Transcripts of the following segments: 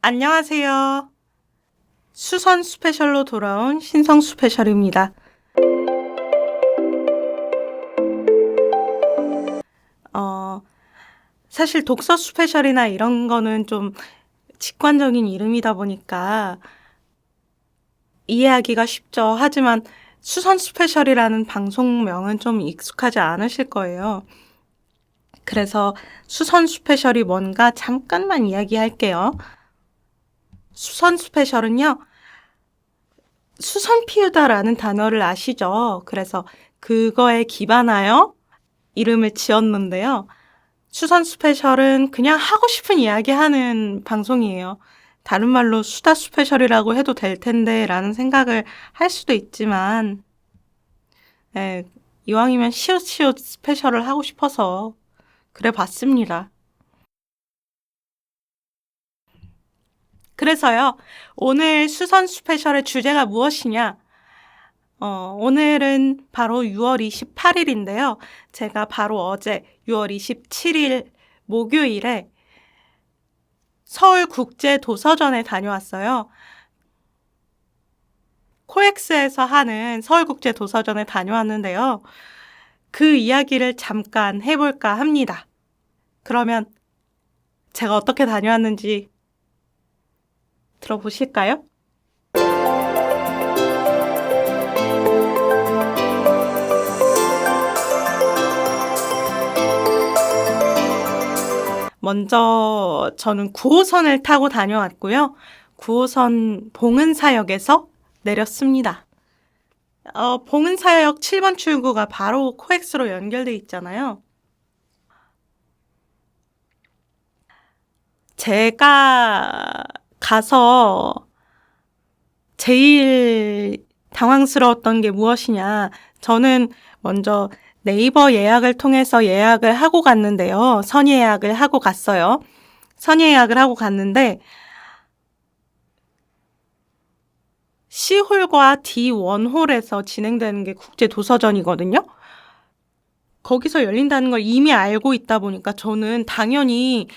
안녕하세요. 수선 스페셜로 돌아온 신성 스페셜입니다. 어, 사실 독서 스페셜이나 이런 거는 좀 직관적인 이름이다 보니까 이해하기가 쉽죠. 하지만 수선 스페셜이라는 방송명은 좀 익숙하지 않으실 거예요. 그래서 수선 스페셜이 뭔가 잠깐만 이야기할게요. 수선 스페셜은요, 수선 피우다라는 단어를 아시죠? 그래서 그거에 기반하여 이름을 지었는데요. 수선 스페셜은 그냥 하고 싶은 이야기 하는 방송이에요. 다른 말로 수다 스페셜이라고 해도 될 텐데 라는 생각을 할 수도 있지만, 예, 이왕이면 시옷시옷 스페셜을 하고 싶어서 그래 봤습니다. 그래서요, 오늘 수선 스페셜의 주제가 무엇이냐? 오늘은 바로 6월 28일인데요. 제가 바로 어제 6월 27일 목요일에 서울국제도서전에 다녀왔어요. 코엑스에서 하는 서울국제도서전에 다녀왔는데요. 그 이야기를 잠깐 해볼까 합니다. 그러면 제가 어떻게 다녀왔는지 들어보실까요? 먼저 저는 9호선을 타고 다녀왔고요. 9호선 봉은사역에서 내렸습니다. 봉은사역 7번 출구가 바로 코엑스로 연결돼 있잖아요. 제가 가서 제일 당황스러웠던 게 무엇이냐. 저는 먼저 네이버 예약을 통해서 예약을 하고 갔는데요. 선예약을 하고 갔어요. 선예약을 하고 갔는데 C홀과 D1홀에서 진행되는 게 국제도서전이거든요. 거기서 열린다는 걸 이미 알고 있다 보니까 저는 당연히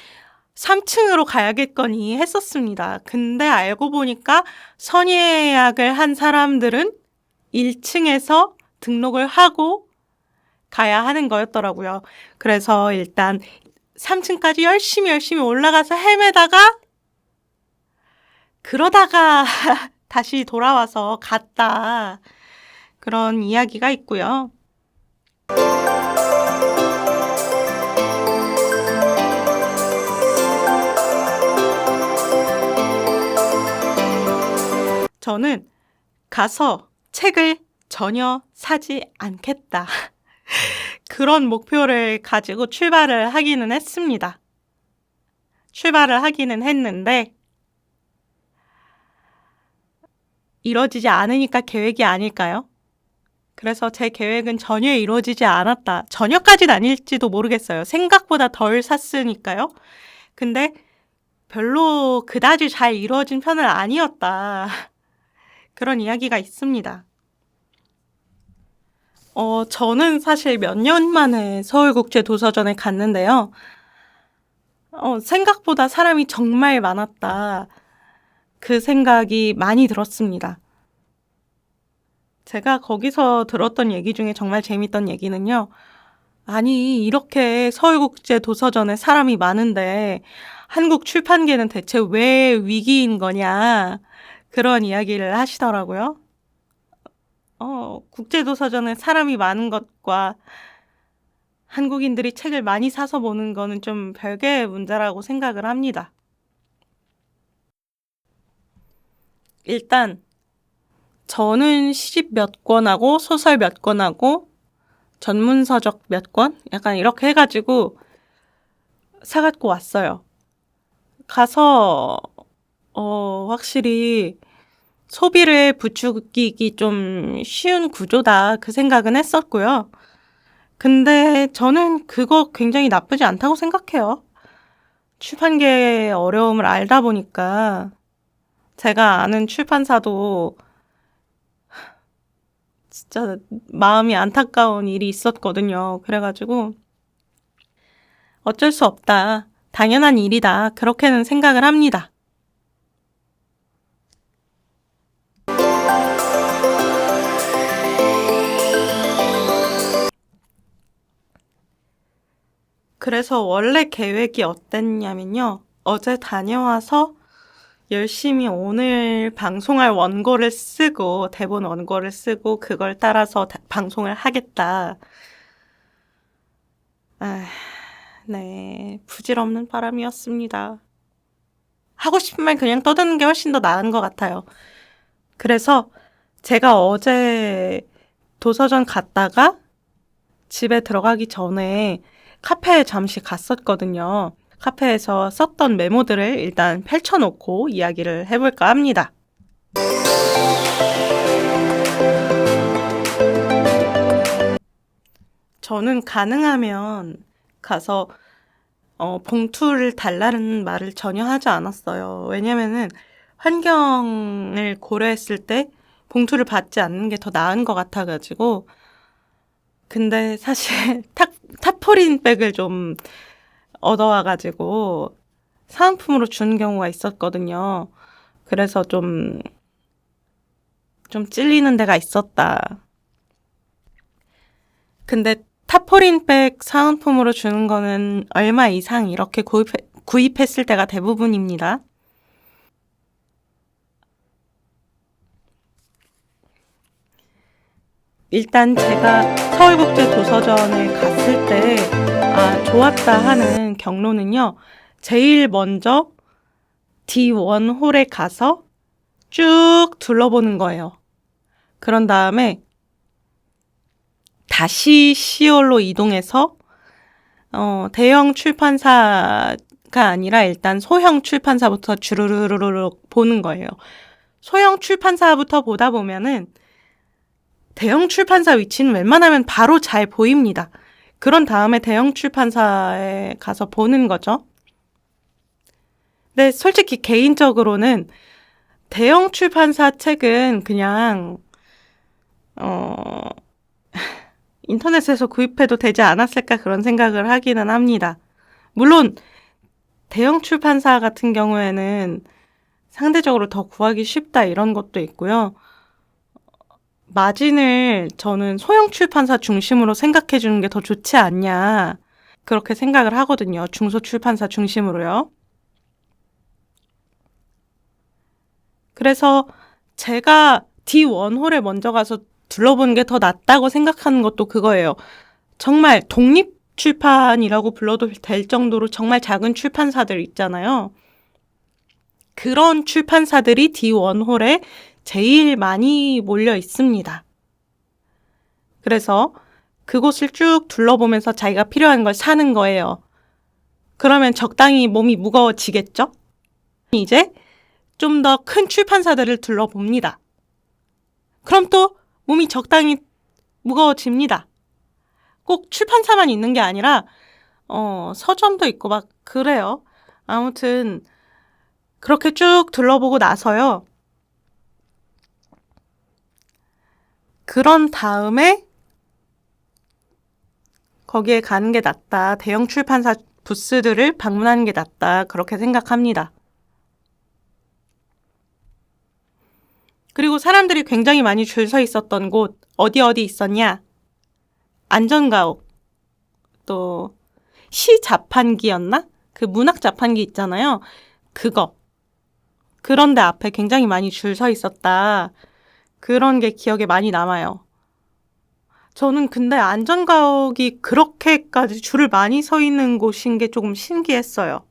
3층으로 가야겠거니 했었습니다. 근데 알고 보니까 선예약을 한 사람들은 1층에서 등록을 하고 가야 하는 거였더라고요. 그래서 일단 3층까지 열심히 올라가서 헤매다가 그러다가 다시 돌아와서 갔다. 그런 이야기가 있고요. 저는 가서 책을 전혀 사지 않겠다. 그런 목표를 가지고 출발을 하기는 했습니다. 출발을 하기는 했는데 이루어지지 않으니까 계획이 아닐까요? 그래서 제 계획은 전혀 이루어지지 않았다. 전혀까지는 아닐지도 모르겠어요. 생각보다 덜 샀으니까요. 근데 별로 그다지 잘 이루어진 편은 아니었다. 그런 이야기가 있습니다. 저는 사실 몇 년 만에 서울국제도서전에 갔는데요. 생각보다 사람이 정말 많았다. 그 생각이 많이 들었습니다. 제가 거기서 들었던 얘기 중에 정말 재밌던 얘기는요. 아니, 이렇게 서울국제도서전에 사람이 많은데 한국 출판계는 대체 왜 위기인 거냐. 그런 이야기를 하시더라고요. 국제도서전에 사람이 많은 것과 한국인들이 책을 많이 사서 보는 거는 좀 별개의 문제라고 생각을 합니다. 일단 저는 시집 몇 권하고 소설 몇 권하고 전문서적 몇 권? 약간 이렇게 해가지고 사갖고 왔어요. 가서 확실히 소비를 부추기기 좀 쉬운 구조다 그 생각은 했었고요. 근데 저는 그거 굉장히 나쁘지 않다고 생각해요. 출판계의 어려움을 알다 보니까 제가 아는 출판사도 진짜 마음이 안타까운 일이 있었거든요. 그래가지고 어쩔 수 없다. 당연한 일이다. 그렇게는 생각을 합니다. 그래서 원래 계획이 어땠냐면요. 어제 다녀와서 열심히 오늘 방송할 원고를 쓰고, 대본 원고를 쓰고, 그걸 따라서 방송을 하겠다. 네. 부질없는 바람이었습니다. 하고 싶은 말 그냥 떠드는 게 훨씬 더 나은 것 같아요. 그래서 제가 어제 도서전 갔다가 집에 들어가기 전에 카페에 잠시 갔었거든요. 카페에서 썼던 메모들을 일단 펼쳐놓고 이야기를 해볼까 합니다. 저는 가능하면 가서 봉투를 달라는 말을 전혀 하지 않았어요. 왜냐면은 환경을 고려했을 때 봉투를 받지 않는 게 더 나은 것 같아가지고. 근데 사실 타포린백을 좀 얻어와가지고 사은품으로 주는 경우가 있었거든요. 그래서 좀 찔리는 데가 있었다. 근데 타포린백 사은품으로 주는 거는 얼마 이상 이렇게 구입했을 때가 대부분입니다. 일단 제가 서울국제도서전에 갔을 때 좋았다 하는 경로는요. 제일 먼저 D1홀에 가서 쭉 둘러보는 거예요. 그런 다음에 다시 C홀로 이동해서 대형 출판사가 아니라 일단 소형 출판사부터 주르르르륵 보는 거예요. 소형 출판사부터 보다 보면은 대형 출판사 위치는 웬만하면 바로 잘 보입니다. 그런 다음에 대형 출판사에 가서 보는 거죠. 근데 솔직히 개인적으로는 대형 출판사 책은 그냥 인터넷에서 구입해도 되지 않았을까 그런 생각을 하기는 합니다. 물론 대형 출판사 같은 경우에는 상대적으로 더 구하기 쉽다 이런 것도 있고요. 마진을 저는 소형 출판사 중심으로 생각해 주는 게 더 좋지 않냐 그렇게 생각을 하거든요. 중소 출판사 중심으로요. 그래서 제가 D1홀에 먼저 가서 둘러보는 게 더 낫다고 생각하는 것도 그거예요. 정말 독립 출판이라고 불러도 될 정도로 정말 작은 출판사들 있잖아요. 그런 출판사들이 D1홀에 제일 많이 몰려 있습니다. 그래서 그곳을 쭉 둘러보면서 자기가 필요한 걸 사는 거예요. 그러면 적당히 몸이 무거워지겠죠? 이제 좀 더 큰 출판사들을 둘러봅니다. 그럼 또 몸이 적당히 무거워집니다. 꼭 출판사만 있는 게 아니라 서점도 있고 막 그래요. 아무튼 그렇게 쭉 둘러보고 나서요. 그런 다음에 거기에 가는 게 낫다. 대형 출판사 부스들을 방문하는 게 낫다. 그렇게 생각합니다. 그리고 사람들이 굉장히 많이 줄 서 있었던 곳 어디 있었냐? 안전가옥, 또 시자판기였나? 그 문학 자판기 있잖아요. 그거. 그런데 앞에 굉장히 많이 줄 서 있었다. 그런 게 기억에 많이 남아요. 저는 근데 안전가옥이 그렇게까지 줄을 많이 서 있는 곳인 게 조금 신기했어요.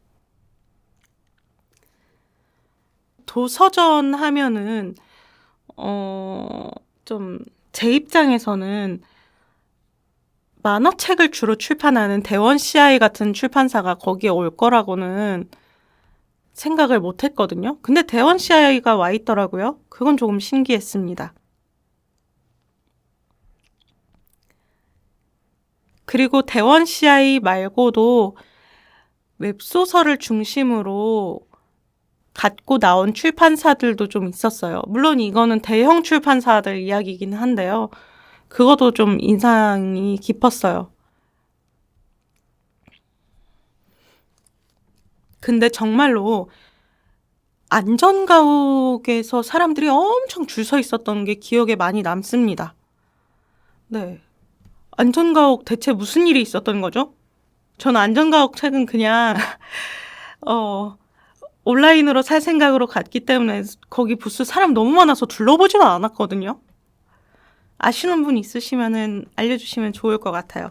도서전 하면은 좀 제 입장에서는 만화책을 주로 출판하는 대원 CI 같은 출판사가 거기에 올 거라고는 생각을 못 했거든요. 근데 대원 CI가 와 있더라고요. 그건 조금 신기했습니다. 그리고 대원 CI 말고도 웹소설을 중심으로 갖고 나온 출판사들도 좀 있었어요. 물론 이거는 대형 출판사들 이야기이긴 한데요. 그것도 좀 인상이 깊었어요. 근데 정말로 안전가옥에서 사람들이 엄청 줄 서 있었던 게 기억에 많이 남습니다. 네. 안전가옥 대체 무슨 일이 있었던 거죠? 저는 안전가옥 책은 그냥 온라인으로 살 생각으로 갔기 때문에 거기 부스 사람 너무 많아서 둘러보지도 않았거든요. 아시는 분 있으시면은 알려주시면 좋을 것 같아요.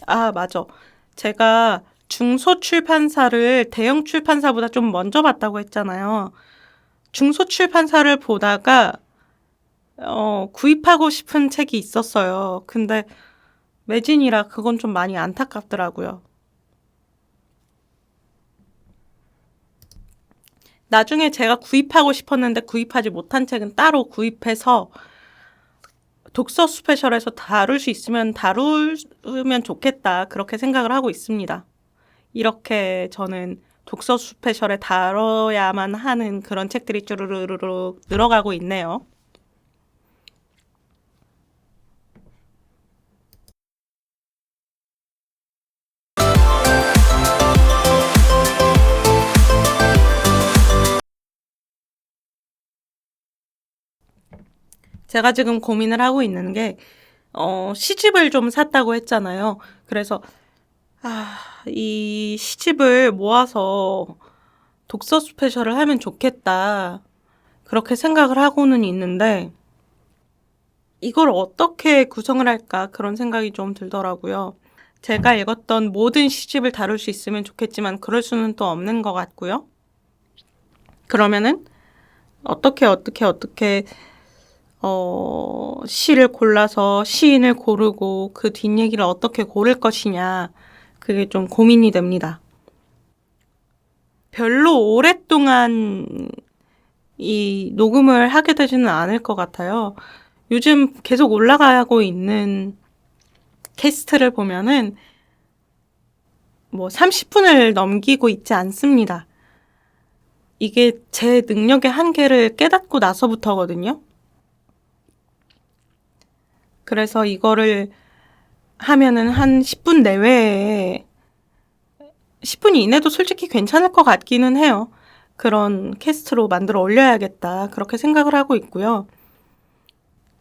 아, 맞아. 제가 중소출판사를 대형 출판사보다 좀 먼저 봤다고 했잖아요. 중소출판사를 보다가 구입하고 싶은 책이 있었어요. 근데 매진이라 그건 좀 많이 안타깝더라고요. 나중에 제가 구입하고 싶었는데 구입하지 못한 책은 따로 구입해서 독서 스페셜에서 다룰 수 있으면 다루면 좋겠다. 그렇게 생각을 하고 있습니다. 이렇게 저는 독서 스페셜에 다뤄야만 하는 그런 책들이 쭈루루루루 늘어가고 있네요. 제가 지금 고민을 하고 있는 게 시집을 좀 샀다고 했잖아요. 그래서 이 시집을 모아서 독서 스페셜을 하면 좋겠다. 그렇게 생각을 하고는 있는데 이걸 어떻게 구성을 할까 그런 생각이 좀 들더라고요. 제가 읽었던 모든 시집을 다룰 수 있으면 좋겠지만 그럴 수는 또 없는 것 같고요. 그러면은 어떻게 시를 골라서 시인을 고르고 그 뒷얘기를 어떻게 고를 것이냐 그게 좀 고민이 됩니다. 별로 오랫동안 이 녹음을 하게 되지는 않을 것 같아요. 요즘 계속 올라가고 있는 캐스트를 보면은 뭐 30분을 넘기고 있지 않습니다. 이게 제 능력의 한계를 깨닫고 나서부터거든요. 그래서 이거를 하면은 한 10분 내외에 10분 이내도 솔직히 괜찮을 것 같기는 해요. 그런 캐스트로 만들어 올려야겠다. 그렇게 생각을 하고 있고요.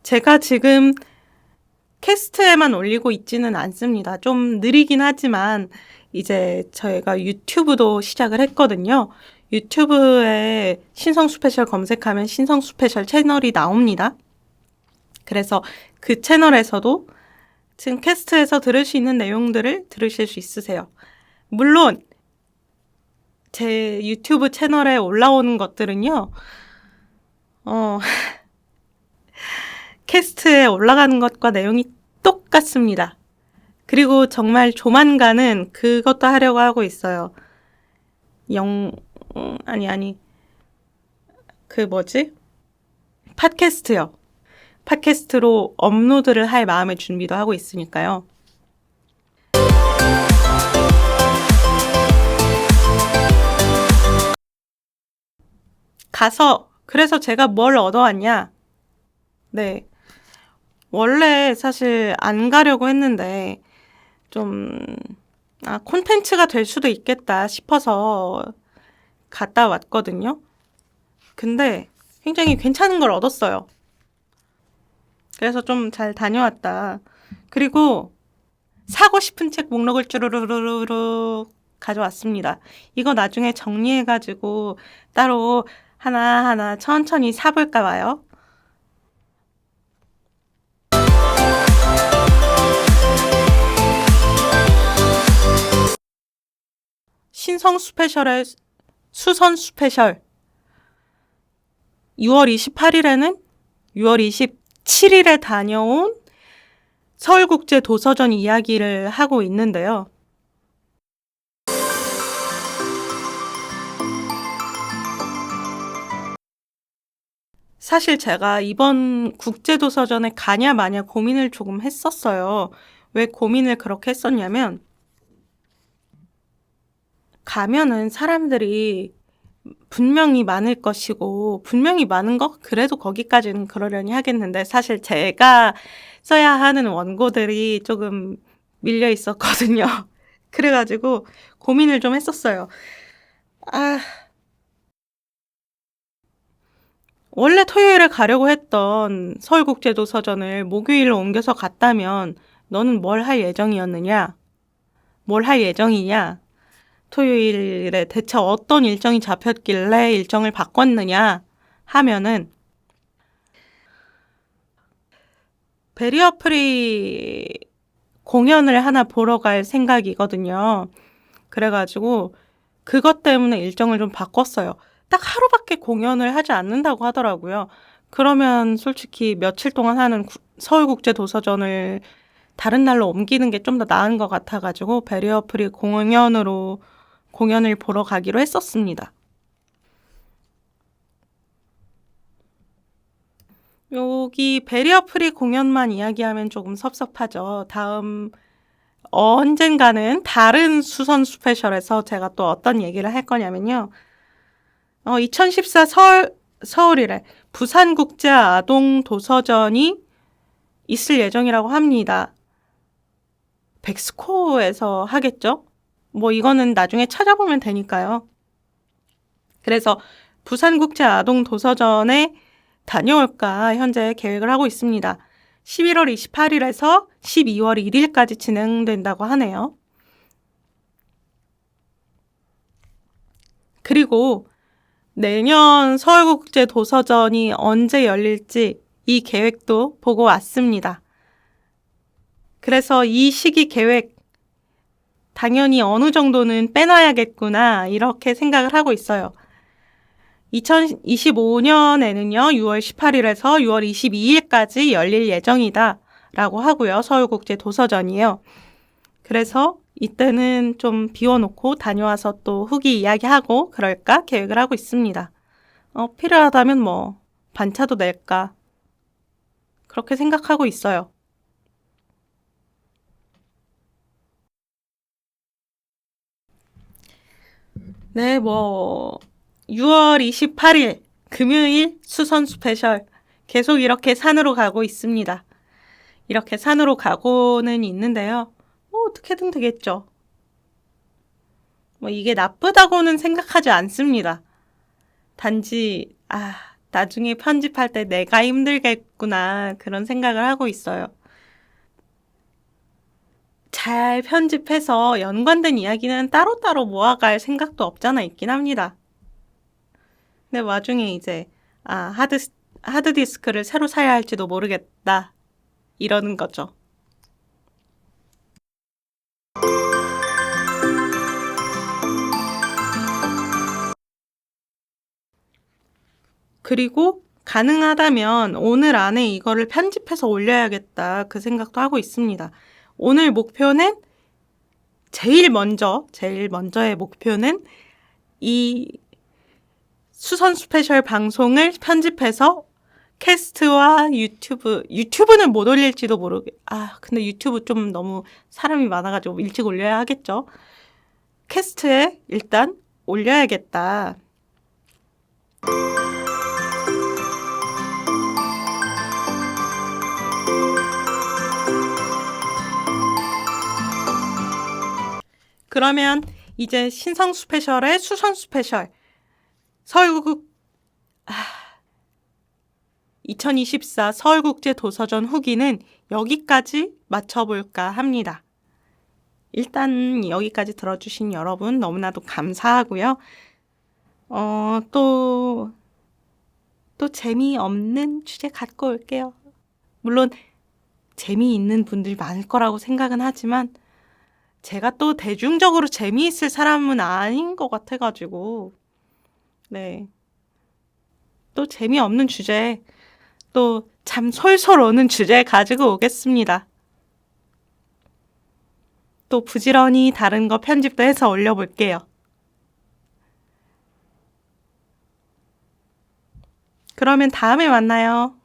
제가 지금 캐스트에만 올리고 있지는 않습니다. 좀 느리긴 하지만 이제 저희가 유튜브도 시작을 했거든요. 유튜브에 신성 스페셜 검색하면 신성 스페셜 채널이 나옵니다. 그래서 그 채널에서도 지금 캐스트에서 들을 수 있는 내용들을 들으실 수 있으세요. 물론 제 유튜브 채널에 올라오는 것들은요. 캐스트에 올라가는 것과 내용이 똑같습니다. 그리고 정말 조만간은 그것도 하려고 하고 있어요. 팟캐스트요. 팟캐스트로 업로드를 할 마음의 준비도 하고 있으니까요. 그래서 제가 뭘 얻어왔냐? 네. 원래 사실 안 가려고 했는데 콘텐츠가 될 수도 있겠다 싶어서 갔다 왔거든요. 근데 굉장히 괜찮은 걸 얻었어요. 그래서 좀 잘 다녀왔다. 그리고 사고 싶은 책 목록을 쭈루루루루 가져왔습니다. 이거 나중에 정리해가지고 따로 하나하나 천천히 사볼까 봐요. 신성 스페셜의 수선 스페셜 6월 28일에는 6월 27일에 다녀온 서울국제도서전 이야기를 하고 있는데요. 사실 제가 이번 국제도서전에 가냐 마냐 고민을 조금 했었어요. 왜 고민을 그렇게 했었냐면 가면은 사람들이 분명히 많을 것이고 분명히 많은 거 그래도 거기까지는 그러려니 하겠는데 사실 제가 써야 하는 원고들이 조금 밀려 있었거든요. 그래가지고 고민을 좀 했었어요. 아, 원래 토요일에 가려고 했던 서울국제도서전을 목요일로 옮겨서 갔다면 너는 뭘 할 예정이었느냐? 뭘 할 예정이냐? 토요일에 대체 어떤 일정이 잡혔길래 일정을 바꿨느냐? 하면은 베리어 프리 공연을 하나 보러 갈 생각이거든요. 그래가지고 그것 때문에 일정을 좀 바꿨어요. 딱 하루밖에 공연을 하지 않는다고 하더라고요. 그러면 솔직히 며칠 동안 하는 서울국제도서전을 다른 날로 옮기는 게 좀 더 나은 것 같아가지고 베리어 프리 공연으로 공연을 보러 가기로 했었습니다. 여기 베리어 프리 공연만 이야기하면 조금 섭섭하죠. 다음 언젠가는 다른 수선 스페셜에서 제가 또 어떤 얘기를 할 거냐면요. 2014 서울이래. 부산국제아동도서전이 있을 예정이라고 합니다. 백스코에서 하겠죠? 뭐 이거는 나중에 찾아보면 되니까요. 그래서 부산국제아동도서전에 다녀올까 현재 계획을 하고 있습니다. 11월 28일에서 12월 1일까지 진행된다고 하네요. 그리고 내년 서울국제도서전이 언제 열릴지 이 계획도 보고 왔습니다. 그래서 이 시기 계획 당연히 어느 정도는 빼놔야겠구나 이렇게 생각을 하고 있어요. 2025년에는요. 6월 18일에서 6월 22일까지 열릴 예정이다 라고 하고요. 서울국제도서전이요. 그래서 이때는 좀 비워놓고 다녀와서 또 후기 이야기하고 그럴까 계획을 하고 있습니다. 필요하다면 뭐 반차도 낼까 그렇게 생각하고 있어요. 네, 6월 28일 금요일 수선 스페셜 계속 이렇게 산으로 가고 있습니다. 이렇게 산으로 가고는 있는데요. 어떻게든 되겠죠. 이게 나쁘다고는 생각하지 않습니다. 단지 나중에 편집할 때 내가 힘들겠구나 그런 생각을 하고 있어요. 잘 편집해서 연관된 이야기는 따로따로 모아갈 생각도 없잖아 있긴 합니다. 근데 와중에 이제 하드디스크를 새로 사야 할지도 모르겠다 이러는 거죠. 그리고 가능하다면 오늘 안에 이거를 편집해서 올려야겠다 그 생각도 하고 있습니다. 오늘 목표는 제일 먼저의 목표는 이 수선 스페셜 방송을 편집해서 캐스트와 유튜브는 못 올릴지도 근데 유튜브 좀 너무 사람이 많아가지고 일찍 올려야 하겠죠. 캐스트에 일단 올려야겠다. 그러면 이제 신성 스페셜의 수선 스페셜 2024 서울국제도서전 후기는 여기까지 맞춰볼까 합니다. 일단 여기까지 들어주신 여러분 너무나도 감사하고요. 또 재미없는 주제 갖고 올게요. 물론 재미있는 분들이 많을 거라고 생각은 하지만 제가 또 대중적으로 재미있을 사람은 아닌 것 같아가지고 네. 또 재미없는 주제 또 참 솔솔 오는 주제 가지고 오겠습니다. 또 부지런히 다른 거 편집도 해서 올려볼게요. 그러면 다음에 만나요.